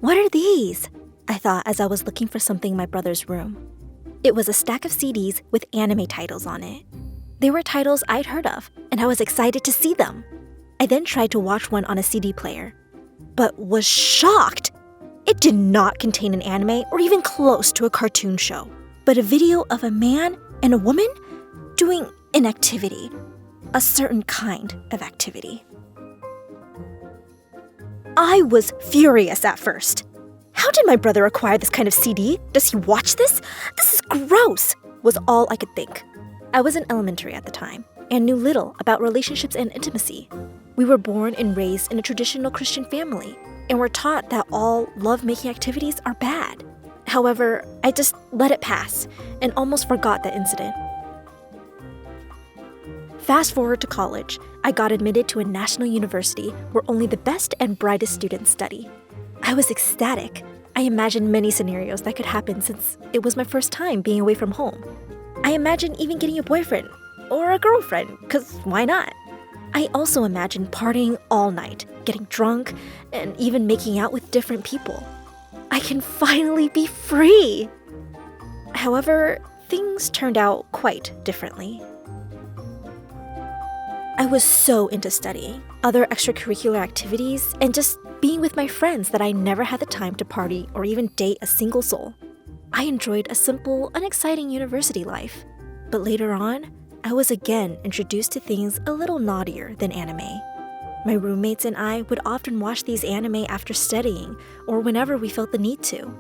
What are these? I thought as I was looking for something in my brother's room. It was a stack of CDs with anime titles on it. They were titles I'd heard of, and I was excited to see them. I then tried to watch one on a CD player, but was shocked. It did not contain an anime or even close to a cartoon show, but a video of a man and a woman doing an activity, a certain kind of activity. I was furious at first. How did my brother acquire this kind of CD? Does he watch this? This is gross, was all I could think. I was in elementary at the time and knew little about relationships and intimacy. We were born and raised in a traditional Christian family and were taught that all love-making activities are bad. However, I just let it pass and almost forgot the incident. Fast forward to college, I got admitted to a national university where only the best and brightest students study. I was ecstatic. I imagined many scenarios that could happen since it was my first time being away from home. I imagined even getting a boyfriend or a girlfriend, because why not? I also imagined partying all night, getting drunk, and even making out with different people. I can finally be free! However, things turned out quite differently. I was so into studying, other extracurricular activities, and just being with my friends that I never had the time to party or even date a single soul. I enjoyed a simple, unexciting university life. But later on, I was again introduced to things a little naughtier than anime. My roommates and I would often watch these anime after studying or whenever we felt the need to.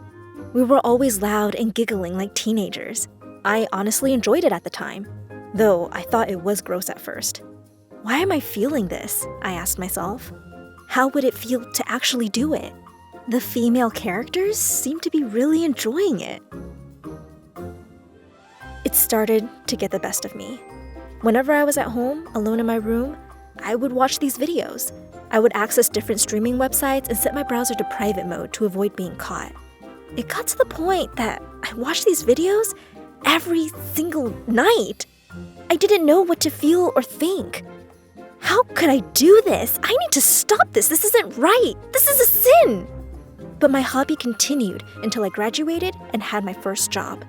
We were always loud and giggling like teenagers. I honestly enjoyed it at the time, though I thought it was gross at first. Why am I feeling this? I asked myself. How would it feel to actually do it? The female characters seem to be really enjoying it. It started to get the best of me. Whenever I was at home, alone in my room, I would watch these videos. I would access different streaming websites and set my browser to private mode to avoid being caught. It got to the point that I watched these videos every single night. I didn't know what to feel or think. How could I do this? I need to stop this. This isn't right. This is a sin. But my hobby continued until I graduated and had my first job.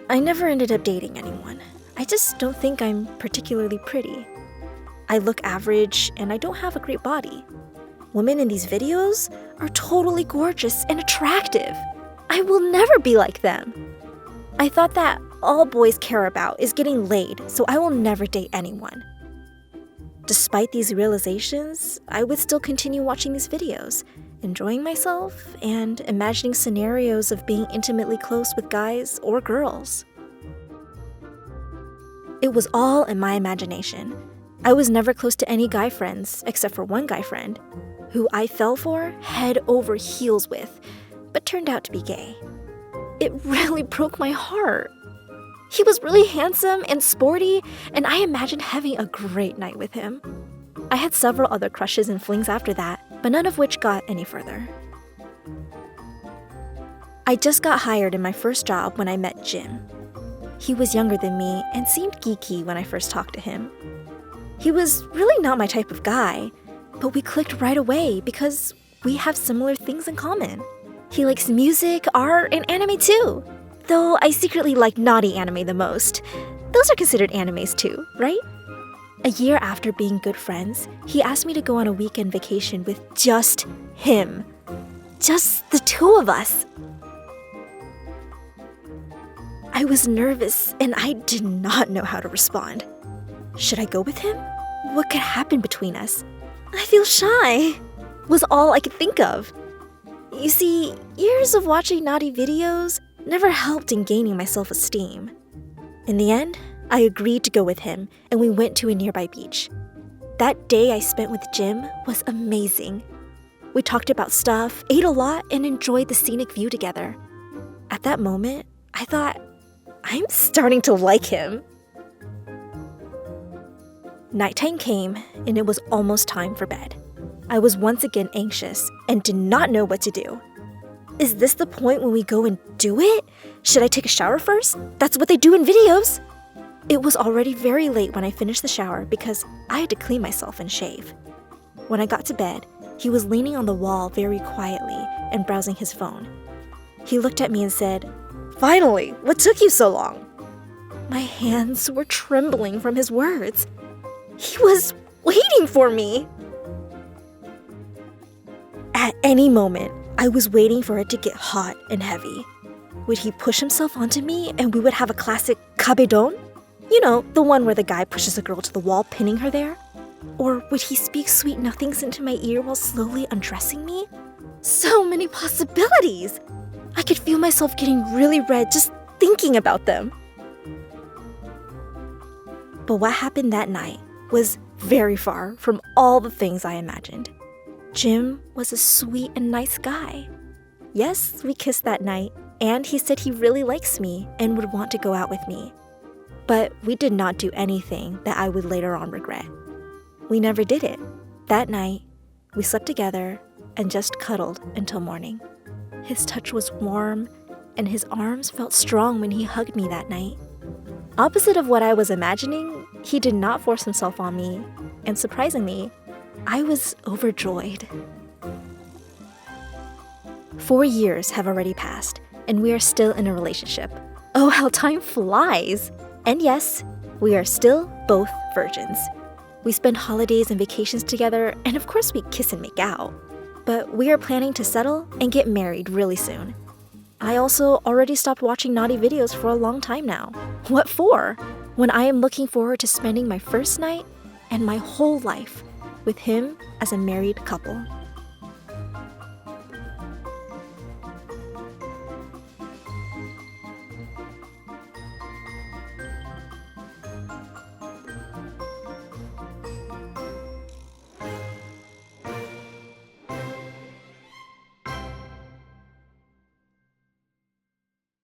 I never ended up dating anyone. I just don't think I'm particularly pretty. I look average and I don't have a great body. Women in these videos are totally gorgeous and attractive. I will never be like them. I thought that all boys care about is getting laid, so I will never date anyone. Despite these realizations, I would still continue watching these videos, enjoying myself and imagining scenarios of being intimately close with guys or girls. It was all in my imagination. I was never close to any guy friends except for one guy friend, who I fell for head over heels with, but turned out to be gay. It really broke my heart. He was really handsome and sporty, and I imagined having a great night with him. I had several other crushes and flings after that, but none of which got any further. I just got hired in my first job when I met Jim. He was younger than me and seemed geeky when I first talked to him. He was really not my type of guy, but we clicked right away because we have similar things in common. He likes music, art, and anime too. Though I secretly like naughty anime the most. Those are considered animes too, right? A year after being good friends, he asked me to go on a weekend vacation with just him. Just the two of us. I was nervous and I did not know how to respond. Should I go with him? What could happen between us? I feel shy, was all I could think of. You see, years of watching naughty videos never helped in gaining my self-esteem. In the end, I agreed to go with him and we went to a nearby beach. That day I spent with Jim was amazing. We talked about stuff, ate a lot, and enjoyed the scenic view together. At that moment, I thought, I'm starting to like him. Nighttime came and it was almost time for bed. I was once again anxious and did not know what to do. Is this the point when we go and do it? Should I take a shower first? That's what they do in videos. It was already very late when I finished the shower because I had to clean myself and shave. When I got to bed, He was leaning on the wall very quietly and browsing his phone. He looked at me and said, "Finally, what took you so long?" My hands were trembling from his words. He was waiting for me. At any moment, I was waiting for it to get hot and heavy. Would he push himself onto me and we would have a classic kabedon? You know, the one where the guy pushes a girl to the wall, pinning her there? Or would he speak sweet nothings into my ear while slowly undressing me? So many possibilities! I could feel myself getting really red just thinking about them. But what happened that night was very far from all the things I imagined. Jim was a sweet and nice guy. Yes, we kissed that night, and he said he really likes me and would want to go out with me. But we did not do anything that I would later on regret. We never did it. That night, we slept together and just cuddled until morning. His touch was warm, and his arms felt strong when he hugged me that night. Opposite of what I was imagining, he did not force himself on me, and surprisingly, I was overjoyed. 4 years have already passed, and we are still in a relationship. Oh, how time flies! And yes, we are still both virgins. We spend holidays and vacations together, and of course we kiss and make out. But we are planning to settle and get married really soon. I also already stopped watching naughty videos for a long time now. What for? When I am looking forward to spending my first night and my whole life with him as a married couple.